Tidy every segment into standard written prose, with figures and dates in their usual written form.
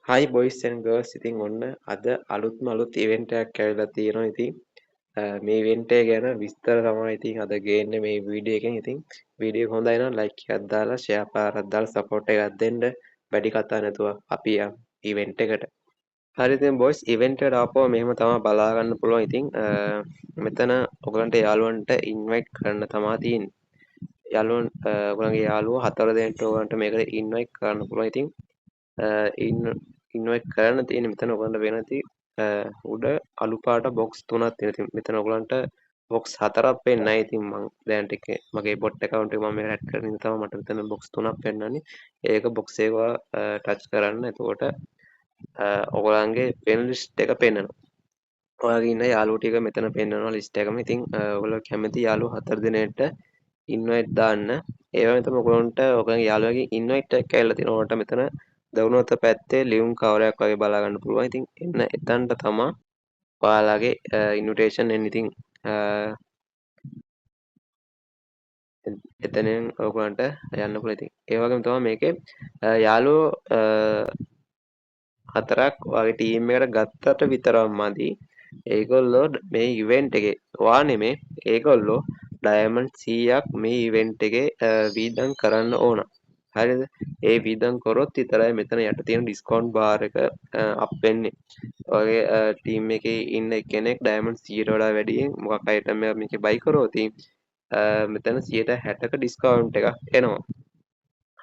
Hi boys and girls ඉතින් ඔන්න අද අලුත් ඉවෙන්ට් එකක් ඇවිල්ලා තියෙනවා. ඉතින් මේ ඉවෙන්ට් එක ගැන විස්තර තමයි ඉතින් අද ගේන්නේ මේ වීඩියෝ එකෙන්. ඉතින් වීඩියෝ එක හොඳයි නම් ලයික් එකක් දාලා ෂෙයා පාරක් දාලා සපෝට් එකක් දෙන්න. වැඩි කතා නැතුව අපි යමු ඉවෙන්ට් එකට. හරි ඉතින් boys ඉවෙන්ට් එකට ආපුවම මෙහෙම තමයි බලා ගන්න පුළුවන්. ඉතින් මෙතන ඔයගලන්ට යාළුවන්ට ඉන්වයිට් කරන්න තමයි තියෙන්නේ. යාළුවන් ඔයගලගේ යාළුවෝ 4 දෙනෙක්ට ඔයගලන්ට මේකට ඉන්වයිට් කරන්න පුළුවන්. ඉතින් ඉන්වයිට් කරන්න තියෙන මෙතන ඔයගලන්ට වෙනති උඩ අලු පාට බොක්ස් තුනක් තියෙනවා. ඉතින් මෙතන ඔයගලන්ට බොක්ස් හතරක් පෙන්නයි. ඉතින් මම දැන් ටික මගේ බොට් account එක මම මේක ඇඩ් කරගෙන තමයි මට මෙතන බොක්ස් තුනක් පෙන්නන්නේ. ඒක බොක්ස් එක ටච් කරන්න. එතකොට ඔයගලන්ගේ ෆ්‍රෙන්ඩ් ලිස්ට් එක පෙන්නනවා. ඔයාලගේ ඉන්න යාළුවෝ ටික මෙතන පෙන්නනවා ලිස්ට් එකම. ඉතින් ඔයගොල්ලෝ කැමති යාළුවෝ හතර දෙනෙක්ට ඉන්වයිට් දාන්න. ඒ වගේම තමයි ඔයගොල්ලන්ට ඔයගලගේ යාළුවගේ ඉන්වයිට් එකක් ඇවිල්ලා තියෙනවා. ඔයාලට මෙතන දකුණු අත පැත්තේ ලියුම් කවරයක් වගේ බලා ගන්න පුළුවන්. ඉතින් එන්න එතනට තමයි ඔයාලගේ ඉන්විටේෂන් එන්නේ. ඉතින් එතනින් ඔයගලන්ට යන්න පුළුවන්. ඉතින් ඒ වගේම තමයි මේකේ යාළුවෝ හතරක් වගේ ටීම් එකට ගත්තට විතරක් මදි. ඒගොල්ලෝ මේ ඉවෙන්ට් එකේ ඔයා නෙමේ ඒගොල්ලෝ ඩයමන්ඩ් 100ක් මේ ඉවෙන්ට් එකේ වීදම් කරන්න ඕන. හරිද? ඒ වීදම් කරොත් විතරයි මෙතන යට තියෙන ඩිස්කවුන්ට් බාර් එක අප් වෙන්නේ. ඔයගේ ටීම් එකේ ඉන්න කෙනෙක් ඩයමන්ඩ් 100ට වඩා වැඩියෙන් මොකක් අයිටම් එකක් මේකේ බයි කරොත් මෙතන 60%ක ඩිස්කවුන්ට් එකක් එනවා.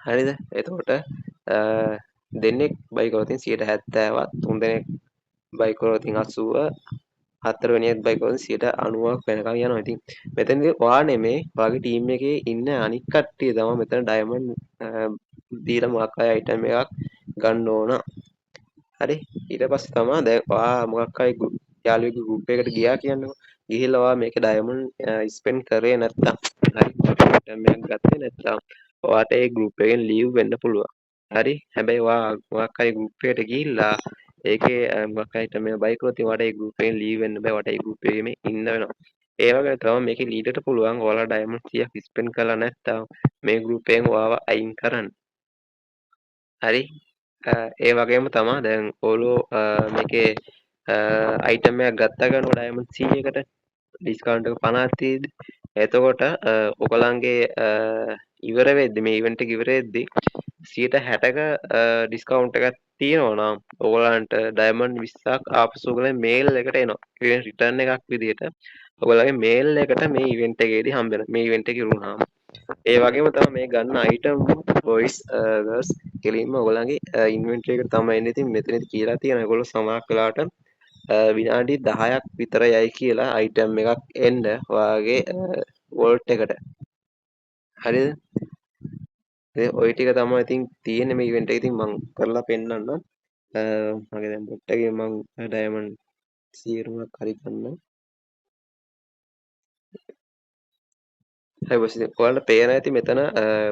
හරිද? එතකොට දෙන්නෙක් බයි කරොත් 70වත් 3 දෙනෙක් බයි කරොත් 80 හතරවෙනියෙක් බයි කරොත් 90ක් වෙනකන් යනවා. ඉතින් මෙතනදී ඔයා නෙමේ ඔයාගේ ටීම් එකේ ඉන්න අනික් කට්ටිය තමයි මෙතන ඩයමන්ඩ් දීලා මොකක් හරි අයිටම් එකක් ගන්න ඕන. හරි ඊට පස්සේ තමයි දැන් ඔයා මොකක් හරි යාළුවෙකුගේ ගෲප් එකකට ගියා කියන්නකෝ. ගිහිල්ලා ඔයා මේක ඩයමන්ඩ් ස්පෙන්ඩ් කරේ නැත්තම් හරි අයිටම් එකක් ගත්තේ නැත්තම් ඔයාට ඒ ගෲප් එකෙන් ලීව් වෙන්න පුළුවන්. හරි හැබැයි ඔයා මොකක් හරි ගෲප් එකට ගිහිල්ලා ඒකේ මොකක් හරි අයිටම් එකක් බයි කරොත් ඔයාට ඒ ගෲප් එකෙන් ලීව් වෙන්න බෑ. ඔයාට ඒ ගෲප් එකේම ඉන්න වෙනවා. ඒ වගේ තමයි මේකේ ලීඩර්ට පුළුවන් ඔයාලා ඩයමන්ඩ් 100ක් ස්පෙන්ඩ් කරලා නැත්තම් මේ ගෲප් එකෙන් ඔයාව අයින් කරන්න. හරි ඒ වගේම තමා දැන් ඕලෝ මේකේ අයිටම් එකක් ගත්තා ගන්නකොට ඩයමන්ඩ් 100කට ඩිස්කවුන්ට් එක 50ක් තියෙද්දි එතකොට ඔයගලන්ගේ ඉවර වෙද්දි මේ ඉවෙන්ට් එක ඉවර වෙද්දි 60ක ඩිස්කවුන්ට් එකක් තියෙනවා නම් ඔයගලන්ට ඩයමන්ඩ් 20ක් ආපසු ඔයගලගේ මේල් එකට එනවා. ඒ රිටර්න් එකක් විදියට ඔයගලගේ මේල් එකට මේ ඉවෙන්ට් එකේදී හම්බ වෙනවා. මේ ඉවෙන්ට් එක ඉවරුනහම ඒ වගේම තමයි මේ ගන්න අයිටම් බොයිස් ගර්ල්ස් කෙලින්ම ඔයගලගේ ඉන්වෙන්ටරි එකට තමයි එන්නේ. ඉතින් මෙතනදි කියලා තියෙනවා ඔයගොල්ලෝ සමහරක් වෙලාවට විනාඩි 10ක් විතර යයි කියලා අයිටම් එකක් එන්න ඔයාගේ වෝල්ට් එකට. හරිද? ඉතින් ওই ටික තමයි ඉතින් තියෙන්නේ මේ ඉවෙන්ට් එකේ. ඉතින් මම කරලා පෙන්නන්නම්. මගේ දැන් බොට් එකේ මම ඩයමන්ඩ් 100ක් හරි ගන්නම්. හරි බොස් ඉතින් ඔයාලට පේනවා ඇති මෙතන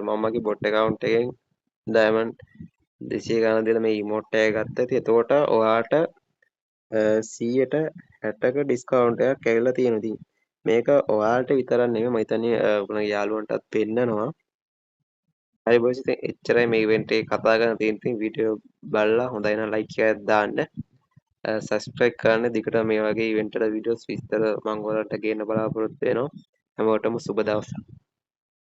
මම මගේ බොට් account එකෙන් ඩයමන්ඩ් 200 ගාණක් දීලා මේ ඉමෝට් එක ගත්තා. ඉතින් එතකොට ඔයාට 100ට 60ක ඩිස්කවුන්ට් එකක් ඇවිල්ලා තියෙනවා. ඉතින් මේක ඔයාලට විතරක් නෙමෙයි මම හිතන්නේ ඔයගොල්ලන්ගේ යාළුවන්ටත් පෙන්නනවා. හරි බොස් ඉතින් එච්චරයි මේ ඉවෙන්ට් එකේ කතා කරන්න තියෙන. ඉතින් වීඩියෝ බලලා හොඳයි නම් ලයික් එකක් දාන්න. සබස්ක්‍රයිබ් කරන්න. දිගටම මේ වගේ ඉවෙන්ට් වල වීඩියෝස් විස්තර මම ඔයාලට ගේන්න බලාපොරොත්තු වෙනවා. හැමෝටම සුබ දවසක්.